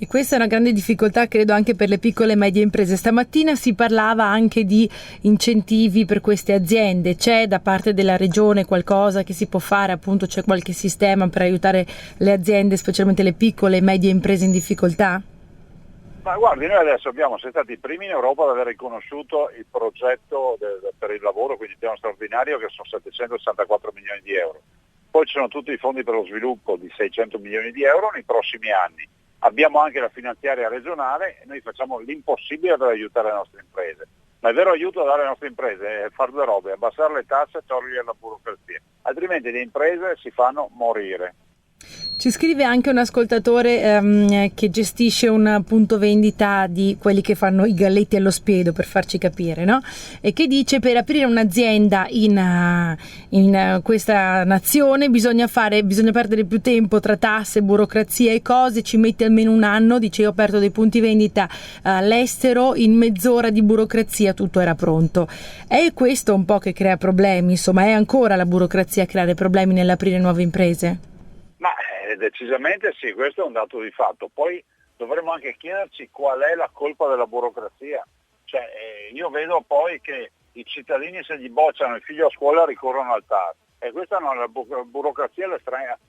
E questa è una grande difficoltà, credo, anche per le piccole e medie imprese. Stamattina si parlava anche di incentivi per queste aziende. C'è da parte della regione qualcosa che si può fare? Appunto, c'è qualche sistema per aiutare le aziende, specialmente le piccole e medie imprese in difficoltà? Ma guardi, noi adesso siamo stati i primi in Europa ad aver riconosciuto il progetto per il lavoro, quindi il piano straordinario, che sono 764 milioni di euro. Poi ci sono tutti i fondi per lo sviluppo di 600 milioni di euro nei prossimi anni. Abbiamo anche la finanziaria regionale e noi facciamo l'impossibile per aiutare le nostre imprese. Ma il vero aiuto da dare alle nostre imprese è fare due robe: abbassare le tasse e togliere la burocrazia. Altrimenti le imprese si fanno morire. Ci scrive anche un ascoltatore che gestisce un punto vendita di quelli che fanno i galletti allo spiedo, per farci capire, no? E che dice: per aprire un'azienda in questa nazione bisogna perdere più tempo tra tasse, burocrazia e cose, ci metti almeno un anno. Dice: io ho aperto dei punti vendita all'estero, in mezz'ora di burocrazia tutto era pronto. È questo un po' che crea problemi, insomma, è ancora la burocrazia a creare problemi nell'aprire nuove imprese? Ma decisamente sì, questo è un dato di fatto. Poi dovremmo anche chiederci qual è la colpa della burocrazia. Cioè, io vedo poi che i cittadini, se gli bocciano il figlio a scuola, ricorrono al TAR. E questa non è la burocrazia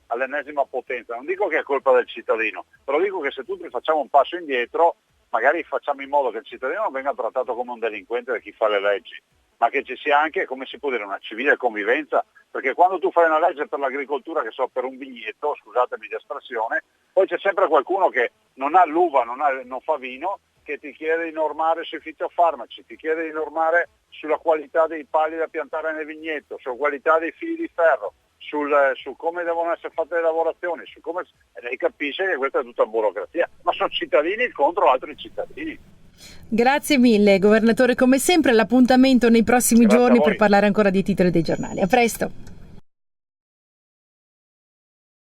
all'ennesima potenza. Non dico che è colpa del cittadino, però dico che se tutti facciamo un passo indietro, magari facciamo in modo che il cittadino non venga trattato come un delinquente da chi fa le leggi, ma che ci sia anche, come si può dire, una civile convivenza, perché quando tu fai una legge per l'agricoltura, che so, per un vigneto, scusatemi l'espressione, poi c'è sempre qualcuno che non ha l'uva, non fa vino, che ti chiede di normare sui fitofarmaci, ti chiede di normare sulla qualità dei pali da piantare nel vigneto, sulla qualità dei fili di ferro, su come devono essere fatte le lavorazioni, e lei capisce che questa è tutta burocrazia, ma sono cittadini contro altri cittadini. Grazie mille, governatore, come sempre l'appuntamento nei prossimi Grazie a giorni voi. per parlare ancora di titoli dei giornali. A presto.